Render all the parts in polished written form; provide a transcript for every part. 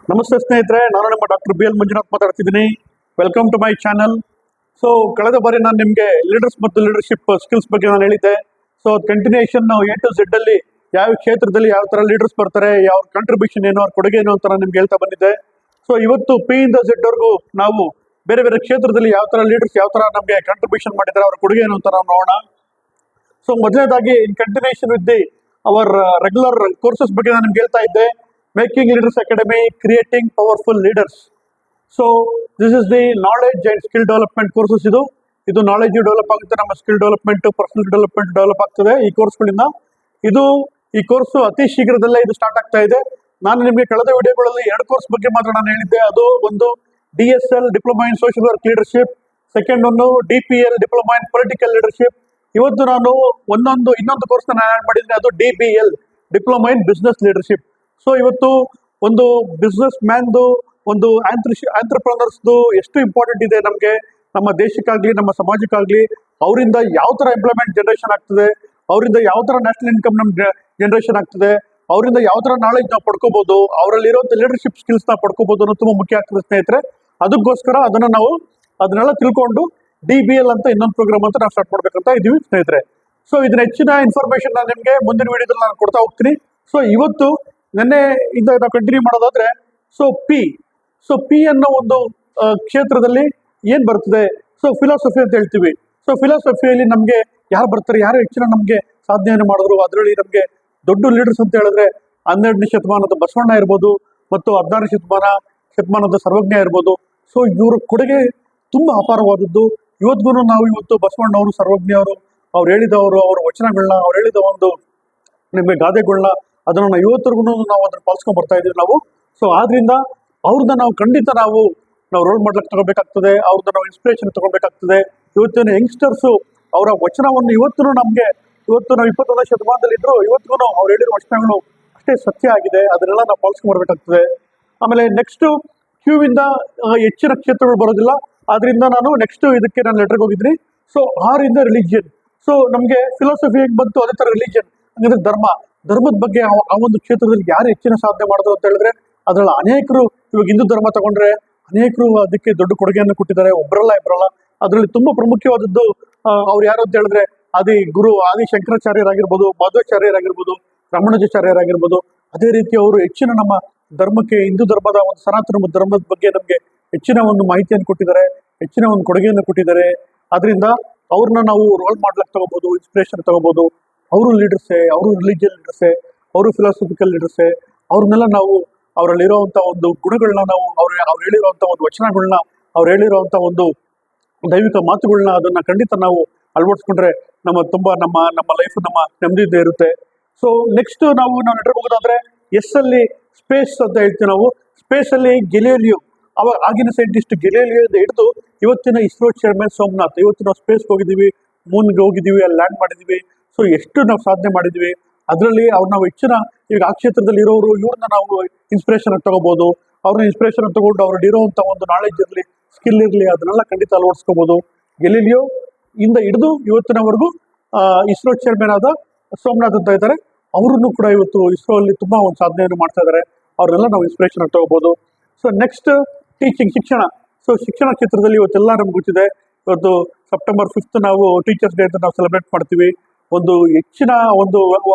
ನಮಸ್ತೆ ಸ್ನೇಹಿತರೆ, ನಾನು ನಿಮ್ಮ ಡಾಕ್ಟರ್ BL ಮಂಜುನಾಥ್ ಮಾತಾಡ್ತಿದ್ದೀನಿ. Welcome to my channel. So ಕಳೆದ ಬಾರಿ ನಾನು ನಿಮಗೆ ಲೀಡರ್ಸ್ ಮತ್ತು ಲೀಡರ್ಶಿಪ್ ಸ್ಕಿಲ್ಸ್ ಬಗ್ಗೆ ನಾನು ಹೇಳಿದ್ದೆ. So continuation A to Z ಅಲ್ಲಿ ಯಾವ ಕ್ಷೇತ್ರದಲ್ಲಿ ಯಾವ ಥರ ಲೀಡರ್ಸ್ ಬರ್ತಾರೆ, ಯಾವ ಕಾಂಟ್ರಿಬ್ಯೂಷನ್ ಏನು, ಅವ್ರ ಕೊಡುಗೆ ಏನು ಅಂತ ನಾನು ನಿಮ್ಗೆ ಹೇಳ್ತಾ ಬಂದಿದ್ದೆ. ಸೊ ಇವತ್ತು P ಇಂದ Z ವರೆಗೂ ನಾವು ಬೇರೆ ಬೇರೆ ಕ್ಷೇತ್ರದಲ್ಲಿ ಯಾವ ಥರ ಲೀಡರ್ಸ್ ಯಾವ ಥರ ನಮಗೆ ಕಾಂಟ್ರಿಬ್ಯೂಷನ್ ಮಾಡಿದ್ದಾರೆ, ಅವ್ರ ಕೊಡುಗೆ ಏನು ಅಂತ ನಾವು ನೋಡೋಣ. ಸೊ ಮೊದಲನೇದಾಗಿ in continuation with the our regular courses ಬಗ್ಗೆ ನಾನು ನಿಮ್ಗೆ ಹೇಳ್ತಾ ಇದ್ದೆ. Making leaders academy, creating powerful leaders. So this is the knowledge and skill development courses. ಇದು ನಾಲೆಡ್ಜ್ ಡೆವಲಪ್ ಆಗುತ್ತೆ, ನಮ್ಮ skill development, personal development develop ಆಗ್ತದೆ ಈ ಕೋರ್ಸ್ಗಳಿಂದ. ಈ ಕೋರ್ಸ್ ಅತಿ ಶೀಘ್ರದಲ್ಲೇ ಇದು ಸ್ಟಾರ್ಟ್ ಆಗ್ತಾ ಇದೆ. ನಾನು ನಿಮಗೆ ಕಳೆದ ವಿಡಿಯೋಗಳಲ್ಲಿ 2 ಕೋರ್ಸ್ ಬಗ್ಗೆ ಮಾತ್ರ ನಾನು ಹೇಳಿದ್ದೆ. ಅದು ಒಂದು DSL diploma in social work leadership, second ಒಂದು DPL diploma in political leadership. ಇವತ್ತು ನಾನು ಇನ್ನೊಂದು ಕೋರ್ಸ್ ನಾನು ಆಡ್ ಮಾಡಿದ್ರೆ, ಅದು DBL diploma in business leadership. So ಇವತ್ತು ಒಂದು ಬಿಸ್ನೆಸ್ ಮ್ಯಾನ್ದು, ಒಂದು ಆಂಟ್ರಪ್ರನರ್ಸ್ದು ಎಷ್ಟು ಇಂಪಾರ್ಟೆಂಟ್ ಇದೆ ನಮಗೆ, ನಮ್ಮ ದೇಶಕ್ಕಾಗ್ಲಿ ನಮ್ಮ ಸಮಾಜಕ್ಕಾಗ್ಲಿ. ಅವರಿಂದ ಯಾವ ಥರ ಎಂಪ್ಲಾಯ್ಮೆಂಟ್ ಜನರೇಷನ್ ಆಗ್ತದೆ, ಅವರಿಂದ ಯಾವ ಥರ ನ್ಯಾಷನಲ್ ಇನ್ಕಮ್ ನಮ್ಗೆ ಜನರೇಷನ್ ಆಗ್ತದೆ, ಅವರಿಂದ ಯಾವ ಥರ ನಾಲೆಜ್ ನಾವು ಪಡ್ಕೋಬಹುದು, ಅವರಲ್ಲಿರುವಂಥ ಲೀಡರ್ಶಿಪ್ ಸ್ಕಿಲ್ಸ್ ನಾವು ಪಡ್ಕೋಬಹುದು ಅನ್ನೋದು ತುಂಬ ಮುಖ್ಯ ಆಗ್ತದೆ ಸ್ನೇಹಿತರೆ. ಅದಕ್ಕೋಸ್ಕರ ಅದನ್ನೆಲ್ಲ ತಿಳ್ಕೊಂಡು DBL ಅಂತ ಇನ್ನೊಂದು ಪ್ರೋಗ್ರಾಮ್ ಅಂತ ನಾವು ಸ್ಟಾರ್ಟ್ ಮಾಡ್ಬೇಕಂತ ಇದೀವಿ ಸ್ನೇಹಿತರೆ. ಸೊ ಇದನ್ನ ಹೆಚ್ಚಿನ ಇನ್ಫಾರ್ಮೇಶನ್ ನಾನು ನಿಮಗೆ ಮುಂದಿನ ವಿಡಿಯೋದಲ್ಲಿ ನಾನು ಕೊಡ್ತಾ ಹೋಗ್ತೀನಿ. ಸೊ ಇವತ್ತು ನಿನ್ನೆ ಇಂದ ನಾವು ಕಂಟಿನ್ಯೂ ಮಾಡೋದಾದ್ರೆ, ಸೊ ಪಿ ಅನ್ನೋ ಒಂದು ಕ್ಷೇತ್ರದಲ್ಲಿ ಏನ್ ಬರ್ತದೆ, ಸೊ ಫಿಲಾಸಫಿ ಅಂತ ಹೇಳ್ತೀವಿ. ಸೊ ಫಿಲಾಸಫಿಯಲ್ಲಿ ನಮಗೆ ಯಾರು ಬರ್ತಾರೆ, ಯಾರು ಹೆಚ್ಚಿನ ನಮಗೆ ಸಾಧನೆಯನ್ನು ಮಾಡಿದ್ರು, ಅದರಲ್ಲಿ ನಮಗೆ ದೊಡ್ಡ ಲೀಡರ್ಸ್ ಅಂತ ಹೇಳಿದ್ರೆ 12ನೇ ಶತಮಾನದ ಬಸವಣ್ಣ ಇರ್ಬೋದು, ಮತ್ತು 16ನೇ ಶತಮಾನದ ಸರ್ವಜ್ಞ ಇರ್ಬೋದು. ಸೊ ಇವ್ರ ಕೊಡುಗೆ ತುಂಬಾ ಅಪಾರವಾದದ್ದು. ಇವತ್ತು ಬಸವಣ್ಣವರು, ಸರ್ವಜ್ಞವರು, ಅವ್ರು ಹೇಳಿದವರು, ಅವರ ವಚನಗಳನ್ನ, ಅವ್ರು ಹೇಳಿದ ಒಂದು ನಿಮಗೆ ಗಾದೆಗಳನ್ನ, ಅದನ್ನ ಇವತ್ತರೆಗೂ ನಾವು ಅದನ್ನ ಪಾಲಿಸ್ಕೊಂಡ್ ಬರ್ತಾ ಇದೀವಿ ನಾವು. ಸೊ ಆದ್ರಿಂದ ಅವ್ರನ್ನ ನಾವು ಖಂಡಿತ ನಾವು ರೋಲ್ ಮಾಡ್ಲಿಕ್ಕೆ ತಗೋಬೇಕಾಗ್ತದೆ, ಅವ್ರನ್ನ ನಾವು ಇನ್ಸ್ಪಿರೇಷನ್ ತಗೋಬೇಕಾಗ್ತದೆ. ಇವತ್ತಿನ ಯಂಗ್ಸ್ಟರ್ಸು ಅವರ ವಚನವನ್ನು ಇವತ್ತು ನಾವು 21ನೇ ಶತಮಾನದಲ್ಲಿ ಇದ್ರು, ಇವತ್ತಿಗೂ ಅವ್ರು ಹೇಳಿರೋ ವಚನಗಳು ಅಷ್ಟೇ ಸತ್ಯ ಆಗಿದೆ. ಅದನ್ನೆಲ್ಲ ನಾವು ಪಾಲಿಸ್ಕೊಂಡ್ ಬರ್ಬೇಕಾಗ್ತದೆ. ಆಮೇಲೆ ನೆಕ್ಸ್ಟ್ ಕ್ಯೂವಿಂದ ಹೆಚ್ಚಿನ ಕ್ಷೇತ್ರಗಳು ಬರೋದಿಲ್ಲ, ಆದ್ರಿಂದ ನಾನು ನೆಕ್ಸ್ಟ್ ಇದಕ್ಕೆ ನಾನು ಲೆಟರ್ಗೆ ಹೋಗಿದ್ರಿ. ಸೊ 6ರಿಂದ ರಿಲಿಜಿಯನ್. ಸೊ ನಮಗೆ ಫಿಲಾಸಫಿ ಹೇಗೆ ಬಂತು, ಅದೇ ಥರ ರಿಲಿಜಿಯನ್ ಹಂಗಂದ್ರೆ ಧರ್ಮದ ಬಗ್ಗೆ ಆ ಒಂದು ಕ್ಷೇತ್ರದಲ್ಲಿ ಯಾರು ಹೆಚ್ಚಿನ ಸಾಧನೆ ಮಾಡಿದ್ರು ಅಂತ ಹೇಳಿದ್ರೆ, ಅದ್ರಲ್ಲಿ ಅನೇಕರು, ಇವಾಗ ಹಿಂದೂ ಧರ್ಮ ತಗೊಂಡ್ರೆ ಅನೇಕರು ಅದಕ್ಕೆ ದೊಡ್ಡ ಕೊಡುಗೆಯನ್ನು ಕೊಟ್ಟಿದ್ದಾರೆ, ಒಬ್ಬರಲ್ಲ ಇಬ್ಬರಲ್ಲ. ಅದರಲ್ಲಿ ತುಂಬಾ ಪ್ರಮುಖವಾದದ್ದು ಅವ್ರು ಯಾರು ಅಂತ ಹೇಳಿದ್ರೆ, ಆದಿ ಶಂಕರಾಚಾರ್ಯರಾಗಿರ್ಬೋದು, ಮಾಧ್ವಾಚಾರ್ಯರಾಗಿರ್ಬೋದು, ರಾಮಾನುಜಾಚಾರ್ಯರಾಗಿರ್ಬೋದು. ಅದೇ ರೀತಿ ಅವರು ಹೆಚ್ಚಿನ ನಮ್ಮ ಧರ್ಮಕ್ಕೆ, ಹಿಂದೂ ಧರ್ಮದ ಒಂದು ಸನಾತನ ಧರ್ಮದ ಬಗ್ಗೆ ನಮಗೆ ಹೆಚ್ಚಿನ ಒಂದು ಮಾಹಿತಿಯನ್ನು ಕೊಟ್ಟಿದ್ದಾರೆ, ಹೆಚ್ಚಿನ ಒಂದು ಕೊಡುಗೆಯನ್ನು ಕೊಟ್ಟಿದ್ದಾರೆ. ಅದರಿಂದ ಅವ್ರನ್ನ ನಾವು ರೋಲ್ ಮಾಡ್ಲಿಕ್ಕೆ ತಗೋಬಹುದು, ಇನ್ಸ್ಪಿರೇಷನ್ ತಗೋಬಹುದು. ಅವರು ಲೀಡರ್ಸೇ, ಅವರು ರಿಲಿಜಿಯನ್ ಲೀಡರ್ಸೇ, ಅವರು ಫಿಲಾಸಫಿಕಲ್ ಲೀಡರ್ಸೇ. ಅವ್ರನ್ನೆಲ್ಲ ನಾವು ಅವರಲ್ಲಿರುವಂಥ ಒಂದು ಗುಣಗಳನ್ನ, ನಾವು ಅವ್ರು ಹೇಳಿರುವಂಥ ಒಂದು ವಚನಗಳನ್ನ, ಅವ್ರು ಹೇಳಿರುವಂಥ ಒಂದು ದೈವಿಕ ಮಾತುಗಳನ್ನ, ಅದನ್ನ ಖಂಡಿತ ನಾವು ಅಳವಡಿಸ್ಕೊಂಡ್ರೆ ನಮ್ಮ ಲೈಫ್ ನಮ್ಮ ನೆಮ್ಮದಿಯಿಂದ ಇರುತ್ತೆ. ಸೊ ನೆಕ್ಸ್ಟ್ ನಾವು ಲೆಟರ್ ಹೋಗೋದಾದ್ರೆ, ಅಲ್ಲಿ ಸ್ಪೇಸ್ ಅಂತ ಹೇಳ್ತೀವಿ ನಾವು. ಸ್ಪೇಸ್ ಅಲ್ಲಿ ಗೆಲಿಲಿಯೋ, ಆಗಿನ ಸೈಂಟಿಸ್ಟ್ ಗೆಲಿಲಿಯೋದಿಂದ ಹಿಡಿದು ಇವತ್ತಿನ ಇಸ್ರೋ ಚೇರ್ಮನ್ ಸೋಮನಾಥ್, ಇವತ್ತು ನಾವು ಸ್ಪೇಸ್ಗೆ ಹೋಗಿದ್ದೀವಿ, ಮೂನ್ಗೆ ಹೋಗಿದ್ದೀವಿ, ಅಲ್ಲಿ ಲ್ಯಾಂಡ್ ಮಾಡಿದ್ದೀವಿ. ಸೊ ಎಷ್ಟು ನಾವು ಸಾಧನೆ ಮಾಡಿದ್ವಿ. ಅದರಲ್ಲಿ ನಾವು ಹೆಚ್ಚಿನ ಈಗ ಆ ಕ್ಷೇತ್ರದಲ್ಲಿ ಇರೋರು, ಇವ್ರನ್ನ ನಾವು ಇನ್ಸ್ಪಿರೇಷನ್ ತಗೋಬಹುದು. ಅವ್ರನ್ನ ಇನ್ಸ್ಪಿರೇಷನ್ ತಗೊಂಡು ಅವ್ರಲ್ಲಿ ಇರುವಂಥ ಒಂದು ನಾಲೆಜ್ ಇರಲಿ, ಸ್ಕಿಲ್ ಇರಲಿ, ಅದನ್ನೆಲ್ಲ ಖಂಡಿತ ಅಳವಡಿಸ್ಕೋಬಹುದು. ಗೆಲಿಲಿಯೋ ಇಂದ ಹಿಡಿದು ಇವತ್ತಿನವರೆಗೂ ಇಸ್ರೋ ಚೇರ್ಮನ್ ಆದ ಸೋಮನಾಥ್ ಅಂತ ಇದ್ದಾರೆ. ಅವರನ್ನು ಕೂಡ ಇವತ್ತು ಇಸ್ರೋ ಅಲ್ಲಿ ತುಂಬಾ ಒಂದು ಸಾಧನೆಯನ್ನು ಮಾಡ್ತಾ ಇದ್ದಾರೆ. ಅವ್ರನ್ನೆಲ್ಲ ನಾವು ಇನ್ಸ್ಪಿರೇಷನ್ ತಗೋಬಹುದು. ಸೊ ನೆಕ್ಸ್ಟ್ ಟೀಚಿಂಗ್, ಶಿಕ್ಷಣ. ಸೊ ಶಿಕ್ಷಣ ಕ್ಷೇತ್ರದಲ್ಲಿ ಇವತ್ತೆಲ್ಲ ನಮ್ಗೆ ಗೊತ್ತಿದೆ. ಇವತ್ತು ಸೆಪ್ಟೆಂಬರ್ 5 ನಾವು ಟೀಚರ್ಸ್ ಡೇ ಅಂತ ನಾವು ಸೆಲೆಬ್ರೇಟ್ ಮಾಡ್ತೀವಿ. ಒಂದು ಹೆಚ್ಚಿನ ಒಂದು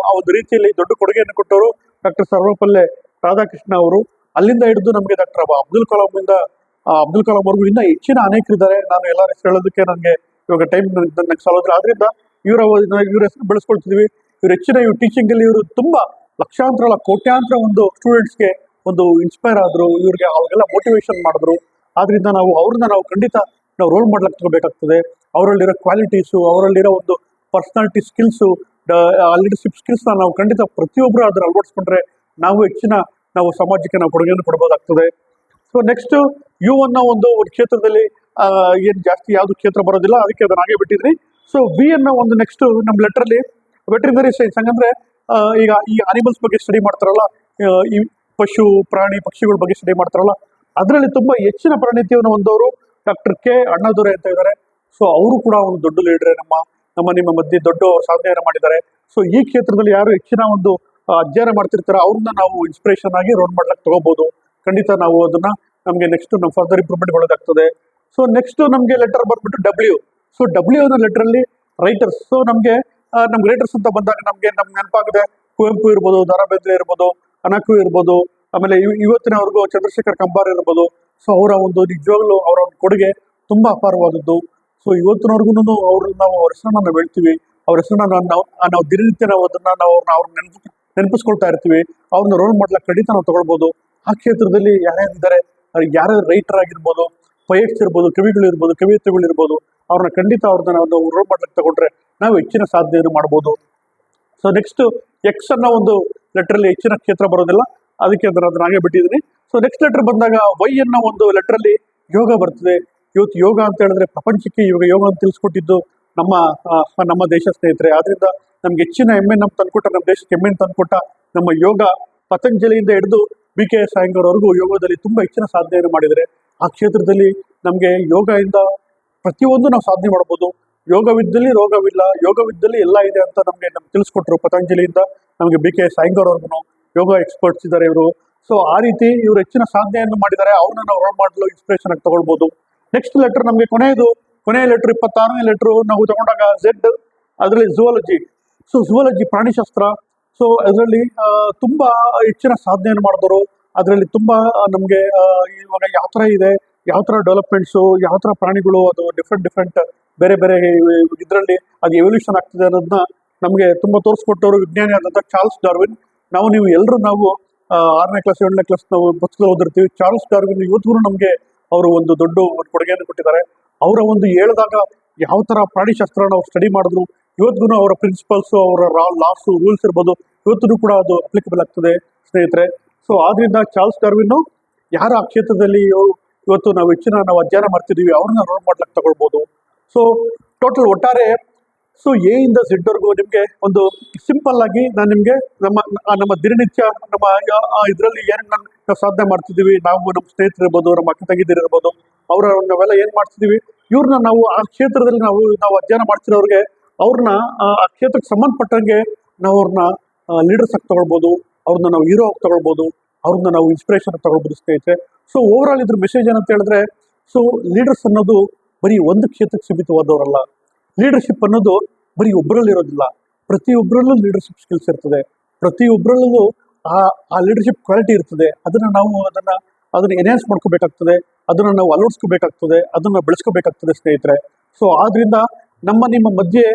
ರೀತಿಯಲ್ಲಿ ದೊಡ್ಡ ಕೊಡುಗೆಯನ್ನು ಕೊಟ್ಟವರು ಡಾಕ್ಟರ್ ಸರ್ವಪಲ್ಲೆ ರಾಧಾಕೃಷ್ಣ ಅವರು. ಅಲ್ಲಿಂದ ಹಿಡಿದು ನಮಗೆ ಡಾಕ್ಟರ್ ಅಬ್ದುಲ್ ಕಲಾಂ ವರ್ಗೂ ಇನ್ನೂ ಹೆಚ್ಚಿನ ಅನೇಕರಿದ್ದಾರೆ. ನಾನು ಎಲ್ಲರ ಹೆಸರು ಹೇಳೋದಕ್ಕೆ ನನಗೆ ಇವಾಗ ಟೈಮ್ ನನಗೆ ಸಾಲೋದಿಲ್ಲ. ಆದ್ರಿಂದ ಇವ್ರ ಹೆಸರು ಬೆಳೆಸ್ಕೊಳ್ತಿದ್ವಿ. ಇವ್ರು ಟೀಚಿಂಗ್ ಅಲ್ಲಿ ಇವರು ತುಂಬಾ ಲಕ್ಷಾಂತರ ಅಲ್ಲ ಕೋಟ್ಯಾಂತರ ಒಂದು ಸ್ಟೂಡೆಂಟ್ಸ್ಗೆ ಒಂದು ಇನ್ಸ್ಪೈರ್ ಆದ್ರು, ಇವ್ರಿಗೆ ಅವಾಗೆಲ್ಲ ಮೋಟಿವೇಶನ್ ಮಾಡಿದ್ರು. ಆದ್ರಿಂದ ಅವ್ರನ್ನ ನಾವು ಖಂಡಿತ ರೋಲ್ ಮಾಡ್ಲಿಕ್ಕೆ ತಗೋಬೇಕಾಗ್ತದೆ. ಅವರಲ್ಲಿರೋ ಕ್ವಾಲಿಟೀಸು, ಅವರಲ್ಲಿರೋ ಒಂದು ಪರ್ಸನಾಲಿಟಿ ಸ್ಕಿಲ್ಸು, ಲೀಡರ್ಶಿಪ್ ಸ್ಕಿಲ್ಸ್ನ ನಾವು ಖಂಡಿತ ಪ್ರತಿಯೊಬ್ಬರು ಅದನ್ನ ಅಳವಡಿಸ್ಕೊಂಡ್ರೆ ನಾವು ಸಮಾಜಕ್ಕೆ ನಾವು ಕೊಡುಗೆಯನ್ನು ಕೊಡಬಹುದಾಗ್ತದೆ. ಸೊ ನೆಕ್ಸ್ಟ್ ಅನ್ನೋ ಒಂದು ಕ್ಷೇತ್ರದಲ್ಲಿ ಏನ್ ಜಾಸ್ತಿ ಯಾವ್ದು ಕ್ಷೇತ್ರ ಬರೋದಿಲ್ಲ, ಅದಕ್ಕೆ ಅದನ್ನ ಹಾಗೆ ಬಿಟ್ಟಿದ್ರಿ. ಸೊ ವಿ ಅನ್ನೋ ಒಂದು ನೆಕ್ಸ್ಟ್ ನಮ್ಮ ಲೆಟರ್ಲಿ ವೆಟರಿನರಿ ಸೈನ್ಸ್, ಹಂಗಂದ್ರೆ ಈಗ ಈ ಅನಿಮಲ್ಸ್ ಬಗ್ಗೆ ಸ್ಟಡಿ ಮಾಡ್ತಾರಲ್ಲ, ಈ ಪಶು ಪ್ರಾಣಿ ಪಕ್ಷಿಗಳ ಬಗ್ಗೆ ಸ್ಟಡಿ ಮಾಡ್ತಾರಲ್ಲ, ಅದರಲ್ಲಿ ತುಂಬಾ ಹೆಚ್ಚಿನ ಪರಿಣಿತಿಯನ್ನು ಹೊಂದವರು ಡಾಕ್ಟರ್ ಕೆ ಅಣ್ಣಾದುರೈ ಅಂತ ಇದ್ದಾರೆ. ಸೊ ಅವರು ಕೂಡ ಒಂದು ದೊಡ್ಡ ಲೀಡರ್, ನಿಮ್ಮ ಮಧ್ಯೆ ದೊಡ್ಡ ಸಾಧನೆಯನ್ನು ಮಾಡಿದ್ದಾರೆ. ಸೊ ಈ ಕ್ಷೇತ್ರದಲ್ಲಿ ಯಾರು ಹೆಚ್ಚಿನ ಒಂದು ಅಧ್ಯಯನ ಮಾಡ್ತಿರ್ತಾರೆ, ಅವ್ರನ್ನ ನಾವು ಇನ್ಸ್ಪಿರೇಷನ್ ಆಗಿ ರೋಲ್ ಮಾಡ್ಲಿಕ್ಕೆ ತಗೋಬಹುದು. ಖಂಡಿತ ನಾವು ಅದನ್ನ ನಮಗೆ ನೆಕ್ಸ್ಟ್ ನಮ್ಮ ಫರ್ದರ್ ಇಂಪ್ರೂವ್ಮೆಂಟ್ ಒಳಗಾಗ್ತದೆ. ಸೊ ನೆಕ್ಸ್ಟ್ ನಮಗೆ ಲೆಟರ್ ಬಂದ್ಬಿಟ್ಟು ಡಬ್ಲ್ಯೂ. ಸೊ ಡಬ್ಲ್ಯೂ ಅನ್ನೋ ಲೆಟರಲ್ಲಿ ರೈಟರ್ಸ್. ಸೊ ನಮಗೆ ರೈಟರ್ಸ್ ಅಂತ ಬಂದಾಗ ನಮ್ಗೆ ನೆನಪಾಗಿದೆ ಕುವೆಂಪು ಇರ್ಬೋದು, ದ ರಾ ಬೇಂದ್ರೆ ಇರ್ಬೋದು, ಅನಕು ಇರ್ಬೋದು, ಆಮೇಲೆ ಇವತ್ತಿನವರೆಗೂ ಚಂದ್ರಶೇಖರ್ ಕಂಬಾರ್ ಇರ್ಬೋದು. ಸೊ ಅವರ ಒಂದು ನಿಜವಾಗ್ಲೂ ಅವರ ಒಂದು ಕೊಡುಗೆ ತುಂಬಾ ಅಪಾರವಾದದ್ದು. ಸೊ ಇವತ್ತಿನವರೆಗೂ ನಾವು ಅವ್ರ ಹೆಸರನ್ನ ನಾವು ಹೇಳ್ತೀವಿ, ಅವ್ರ ಹೆಸರನ್ನ ನಾವು ದಿನನಿತ್ಯ ನಾವು ಅವ್ರನ್ನ ನೆನಪಿಸ್ಕೊಳ್ತಾ ಇರ್ತೀವಿ. ಅವ್ರನ್ನ ರೋಲ್ ಮಾಡ್ಲಿಕ್ಕೆ ಖಂಡಿತ ನಾವು ತಗೊಳ್ಬೋದು. ಆ ಕ್ಷೇತ್ರದಲ್ಲಿ ಯಾರ್ಯಾರಿದ್ದಾರೆ, ಯಾರ್ಯಾರು ರೈಟರ್ ಆಗಿರ್ಬೋದು, ಪೊಯೆಟ್ಸ್ ಇರ್ಬೋದು, ಕವಿಗಳಿರ್ಬೋದು, ಕವಿಯತ್ರಿಗಳಿರ್ಬೋದು, ಅವ್ರನ್ನ ಖಂಡಿತ ಅವ್ರನ್ನ ನಾವು ರೋಲ್ ಮಾಡ್ಲಿಕ್ಕೆ ತಗೊಂಡ್ರೆ ನಾವು ಹೆಚ್ಚಿನ ಸಾಧನೆಯನ್ನು ಮಾಡ್ಬೋದು. ಸೊ ನೆಕ್ಸ್ಟ್ ಎಕ್ಸ್ ಅನ್ನೋ ಒಂದು ಲೆಟರಲ್ಲಿ ಹೆಚ್ಚಿನ ಕ್ಷೇತ್ರ ಬರೋದಿಲ್ಲ, ಅದಕ್ಕೆ ಅದನ್ನ ಹಾಗೆ ಬಿಟ್ಟಿದ್ದೀನಿ. ಸೊ ನೆಕ್ಸ್ಟ್ ಲೆಟರ್ ಬಂದಾಗ ವೈ ಅನ್ನೋ ಒಂದು ಲೆಟರಲ್ಲಿ ಯೋಗ ಬರ್ತದೆ. ಇವತ್ತು ಯೋಗ ಅಂತ ಹೇಳಿದ್ರೆ ಪ್ರಪಂಚಕ್ಕೆ ಇವಾಗ ಯೋಗ ಅಂತ ತಿಳಿಸ್ಕೊಟ್ಟಿದ್ದು ನಮ್ಮ ದೇಶ ಸ್ನೇಹಿತರೆ. ಆದ್ರಿಂದ ನಮ್ಗೆ ಹೆಚ್ಚಿನ ಹೆಮ್ಮೆ ತಂದ್ಕೊಟ್ಟ, ನಮ್ಮ ದೇಶಕ್ಕೆ ಹೆಮ್ಮೆ ತಂದ್ಕೊಟ್ಟ ನಮ್ಮ ಯೋಗ ಪತಂಜಲಿಯಿಂದ ಹಿಡಿದು BKS ಅಯ್ಯಂಗಾರ್ ವರೆಗೂ ಯೋಗದಲ್ಲಿ ತುಂಬಾ ಹೆಚ್ಚಿನ ಸಾಧನೆಯನ್ನು ಮಾಡಿದರೆ. ಆ ಕ್ಷೇತ್ರದಲ್ಲಿ ನಮಗೆ ಯೋಗದಿಂದ ಪ್ರತಿಯೊಂದು ನಾವು ಸಾಧನೆ ಮಾಡ್ಬೋದು. ಯೋಗವಿದ್ದಲ್ಲಿ ರೋಗವಿಲ್ಲ, ಯೋಗವಿದ್ದಲ್ಲಿ ಎಲ್ಲ ಇದೆ ಅಂತ ನಮ್ಗೆ ತಿಳಿಸ್ಕೊಟ್ರು ಪತಂಜಲಿಯಿಂದ ನಮಗೆ BKS ಅಯ್ಯಂಗಾರ್ ಅವ್ರಿಗೂ ಯೋಗ ಎಕ್ಸ್ಪರ್ಟ್ಸ್ ಇದ್ದಾರೆ ಇವರು. ಸೊ ಆ ರೀತಿ ಇವರು ಹೆಚ್ಚಿನ ಸಾಧನೆಯನ್ನು ಮಾಡಿದ್ದಾರೆ. ಅವ್ರನ್ನ ನಾವು ರೋಲ್ ಮಾಡಲು ಇನ್ಸ್ಪಿರೇಷನ್ ಆಗಿ ತಗೊಳ್ಬೋದು. ನೆಕ್ಸ್ಟ್ ಲೆಟರ್ ನಮಗೆ ಕೊನೆಯ ಲೆಟರ್ 26ನೇ ಲೆಟರ್ ನಾವು ತಗೊಂಡಾಗ ಝೆಡ್, ಅದರಲ್ಲಿ ಝುವಾಲಜಿ. ಸೊ ಝುವಾಲಜಿ ಪ್ರಾಣಿಶಾಸ್ತ್ರ. ಸೊ ಅದರಲ್ಲಿ ತುಂಬಾ ಹೆಚ್ಚಿನ ಸಾಧನೆಯನ್ನು ಮಾಡಿದವರು. ಅದರಲ್ಲಿ ತುಂಬಾ ನಮಗೆ ಇವಾಗ ಯಾವ ಥರ ಇದೆ, ಯಾವ ಥರ ಡೆವಲಪ್ಮೆಂಟ್ಸು, ಯಾವ ಥರ ಪ್ರಾಣಿಗಳು, ಅದು ಡಿಫ್ರೆಂಟ್ ಬೇರೆ ಬೇರೆ ಇದರಲ್ಲಿ ಅದು ಎವಲ್ಯೂಷನ್ ಆಗ್ತಿದೆ ಅನ್ನೋದನ್ನ ನಮಗೆ ತುಂಬಾ ತೋರಿಸ್ಕೊಟ್ಟವರು ವಿಜ್ಞಾನಿ ಆದಂಥ ಚಾರ್ಲ್ಸ್ ಡಾರ್ವಿನ್. ನೀವು ಎಲ್ಲರೂ 6ನೇ ಕ್ಲಾಸ್ 7ನೇ ಕ್ಲಾಸ್ ನಾವು ಪುಸ್ತಕ ಓದಿರ್ತೀವಿ. ಚಾರ್ಲ್ಸ್ ಡಾರ್ವಿನ್ ಇವತ್ತಿಗೂ ನಮಗೆ ಅವರು ಒಂದು ದೊಡ್ಡ ಕೊಡುಗೆಯನ್ನು ಕೊಟ್ಟಿದ್ದಾರೆ. ಅವರ ಒಂದು ಹೇಳಿದಾಗ ಯಾವ ಥರ ಪ್ರಾಣಿಶಾಸ್ತ್ರ ನಾವು ಸ್ಟಡಿ ಮಾಡಿದ್ರು ಇವತ್ತಿಗೂ ಅವರ ಪ್ರಿನ್ಸಿಪಲ್ಸು, ಅವರ ಲಾಸು, ರೂಲ್ಸ್ ಇರ್ಬೋದು, ಇವತ್ತಿಗೂ ಕೂಡ ಅದು ಅಪ್ಲಿಕಬಲ್ ಆಗ್ತದೆ ಸ್ನೇಹಿತರೆ. ಸೊ ಆದ್ರಿಂದ ಚಾರ್ಲ್ಸ್ ಡಾರ್ವಿನ್ ಯಾರ ಆ ಕ್ಷೇತ್ರದಲ್ಲಿ ಇವತ್ತು ನಾವು ಹೆಚ್ಚಿನ ಅಧ್ಯಯನ ಮಾಡ್ತಿದ್ದೀವಿ ಅವ್ರನ್ನ ರೋಲ್ ಮಾಡ್ಲಿಕ್ಕೆ ತಗೊಳ್ಬೋದು. ಸೊ ಟೋಟಲ್ ಒಟ್ಟಾರೆ ಸೊ ಎ ಇಂದ ಝೆಡ್ ವರೆಗೂ ನಿಮಗೆ ಒಂದು ಸಿಂಪಲ್ ಆಗಿ ನಾನು ನಿಮಗೆ ನಮ್ಮ ದಿನನಿತ್ಯ ನಮ್ಮ ಇದರಲ್ಲಿ ಏನು ನಾವು ಸಾಧನೆ ಮಾಡ್ತಿದ್ದೀವಿ, ನಾವು ನಮ್ಮ ಸ್ನೇಹಿತರು ಇರ್ಬೋದು, ನಮ್ಮ ಅಕ್ಕ ತಂಗಿದಿರು ಇರ್ಬೋದು, ನಾವೆಲ್ಲ ಏನು ಮಾಡ್ತಿದ್ದೀವಿ, ಇವ್ರನ್ನ ನಾವು ಆ ಕ್ಷೇತ್ರದಲ್ಲಿ ನಾವು ಅಧ್ಯಯನ ಮಾಡ್ತಿರೋರಿಗೆ ಅವ್ರನ್ನ ಆ ಕ್ಷೇತ್ರಕ್ಕೆ ಸಂಬಂಧಪಟ್ಟಂಗೆ ನಾವು ಅವ್ರನ್ನ ಲೀಡರ್ಸ್ ಆಗಿ ತಗೊಳ್ಬೋದು, ಅವ್ರನ್ನ ನಾವು ಹೀರೋ ಆಗಿ ತಗೊಳ್ಬೋದು, ಅವ್ರನ್ನ ನಾವು ಇನ್ಸ್ಪಿರೇಷನ್ ಆಗಿ ತಗೊಳ್ಬೋದು ಸ್ನೇಹಿತರೆ. ಸೊ ಓವರ್ ಆಲ್ ಇದ್ರ ಮೆಸೇಜ್ ಏನಂತ ಹೇಳಿದ್ರೆ, ಸೊ ಲೀಡರ್ಸ್ ಅನ್ನೋದು ಬರೀ ಒಂದು ಕ್ಷೇತ್ರಕ್ಕೆ ಸೀಮಿತವಾದವರಲ್ಲ. ಲೀಡರ್ಶಿಪ್ ಅನ್ನೋದು ಬರೀ ಒಬ್ಬರಲ್ಲಿರೋದಿಲ್ಲ, ಪ್ರತಿಯೊಬ್ಬರಲ್ಲೂ ಲೀಡರ್ಶಿಪ್ ಸ್ಕಿಲ್ಸ್ ಇರ್ತದೆ, ಪ್ರತಿಯೊಬ್ಬರಲ್ಲೂ ಆ ಲೀಡರ್ಶಿಪ್ ಕ್ವಾಲಿಟಿ ಇರ್ತದೆ. ಅದನ್ನ ಎನ್ಹಾನ್ಸ್ ಮಾಡ್ಕೋಬೇಕಾಗ್ತದೆ, ಅದನ್ನ ನಾವು ಅಳವಡಿಸ್ಕೋಬೇಕಾಗ್ತದೆ, ಅದನ್ನ ಬೆಳೆಸ್ಕೋಬೇಕಾಗ್ತದೆ ಸ್ನೇಹಿತರೆ. ಸೊ ಆದ್ರಿಂದ ನಿಮ್ಮ ಮಧ್ಯೆ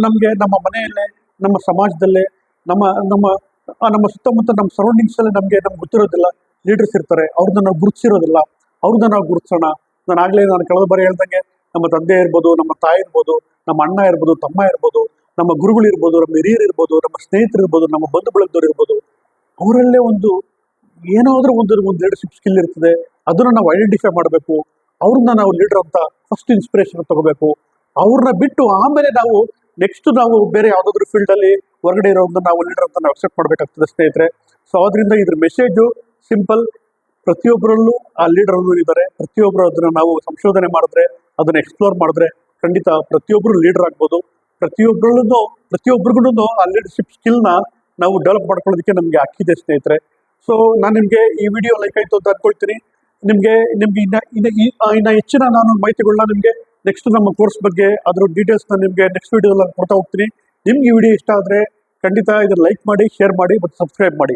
ನಮಗೆ ನಮ್ಮ ಮನೆಯಲ್ಲೇ, ನಮ್ಮ ಸಮಾಜದಲ್ಲೇ, ನಮ್ಮ ಸುತ್ತಮುತ್ತ ನಮ್ಮ ಸರೌಂಡಿಂಗ್ಸ್ ಅಲ್ಲೇ ನಮ್ಗೆ ಗೊತ್ತಿರೋದಿಲ್ಲ ಲೀಡರ್ಸ್ ಇರ್ತಾರೆ. ಅವ್ರನ್ನ ನಾವು ಗುರುತಿಸಿರೋದಿಲ್ಲ, ಅವ್ರನ್ನ ನಾವು ಗುರುತಿಸೋಣ. ನಾನು ಕಳೆದ ಬಾರಿ ಹೇಳ್ದಂಗೆ ನಮ್ಮ ತಂದೆ ಇರ್ಬೋದು, ನಮ್ಮ ತಾಯಿ ಇರ್ಬೋದು, ನಮ್ಮ ಅಣ್ಣ ಇರ್ಬೋದು, ತಮ್ಮ ಇರ್ಬೋದು, ನಮ್ಮ ಗುರುಗಳು ಇರ್ಬೋದು, ನಮ್ಮ ಹಿರಿಯರು ಇರ್ಬೋದು, ನಮ್ಮ ಸ್ನೇಹಿತರು ಇರ್ಬೋದು, ನಮ್ಮ ಬಂಧು ಬಳಗದವ್ರು ಇರ್ಬೋದು, ಅವರಲ್ಲೇ ಏನಾದ್ರೂ ಒಂದು ಲೀಡರ್ಶಿಪ್ ಸ್ಕಿಲ್ ಇರ್ತದೆ. ಅದನ್ನ ನಾವು ಐಡೆಂಟಿಫೈ ಮಾಡಬೇಕು. ಅವ್ರನ್ನ ನಾವು ಲೀಡರ್ ಅಂತ ಫಸ್ಟ್ ಇನ್ಸ್ಪಿರೇಷನ್ ತಗೋಬೇಕು. ಅವ್ರನ್ನ ಬಿಟ್ಟು ಆಮೇಲೆ ನಾವು ನೆಕ್ಸ್ಟ್ ಬೇರೆ ಯಾವ್ದಾದ್ರು ಫೀಲ್ಡ್ ಅಲ್ಲಿ ಹೊರಗಡೆ ಇರೋದನ್ನ ನಾವು ಲೀಡರ್ ಅಂತ ನಾವು ಅಕ್ಸೆಪ್ಟ್ ಮಾಡ್ಬೇಕಾಗ್ತದೆ ಸ್ನೇಹಿತರೆ. ಸೊ ಅದರಿಂದ ಇದ್ರ ಮೆಸೇಜು ಸಿಂಪಲ್. ಪ್ರತಿಯೊಬ್ಬರಲ್ಲೂ ಆ ಲೀಡರ್ ಇದ್ದಾರೆ. ಪ್ರತಿಯೊಬ್ಬರು ಅದನ್ನ ನಾವು ಸಂಶೋಧನೆ ಮಾಡಿದ್ರೆ, ಅದನ್ನ ಎಕ್ಸ್ಪ್ಲೋರ್ ಮಾಡಿದ್ರೆ ಖಂಡಿತ ಪ್ರತಿಯೊಬ್ಬರು ಲೀಡರ್ ಆಗ್ಬೋದು. ಪ್ರತಿಯೊಬ್ಬರಿಗೂ ಆ ಲೀಡರ್ಶಿಪ್ ಸ್ಕಿಲ್ನ ನಾವು ಡೆವಲಪ್ ಮಾಡ್ಕೊಳ್ಳೋದಕ್ಕೆ ನಮ್ಗೆ ಹಾಕಿದೆ ಸ್ನೇಹಿತರೆ. ಸೊ ನಾನು ನಿಮ್ಗೆ ಈ ವಿಡಿಯೋ ಲೈಕ್ ಆಯ್ತು ಅಂತ ಅನ್ಕೊಳ್ತೀನಿ. ನಿಮ್ಗೆ ಇನ್ನ ಹೆಚ್ಚಿನ ನಾನು ಮಾಹಿತಿಗಳನ್ನ ನಿಮ್ಗೆ ನೆಕ್ಸ್ಟ್ ನಮ್ಮ ಕೋರ್ಸ್ ಬಗ್ಗೆ ಅದ್ರ ಡೀಟೇಲ್ಸ್ನ ನಿಮ್ಗೆ ನೆಕ್ಸ್ಟ್ ವಿಡಿಯೋದಲ್ಲಿ ಕೊಡ್ತಾ ಹೋಗ್ತೀನಿ. ನಿಮ್ಗೆ ಈ ವಿಡಿಯೋ ಇಷ್ಟ ಆದ್ರೆ ಖಂಡಿತ ಇದನ್ನ ಲೈಕ್ ಮಾಡಿ, ಶೇರ್ ಮಾಡಿ ಮತ್ತು ಸಬ್ಸ್ಕ್ರೈಬ್ ಮಾಡಿ.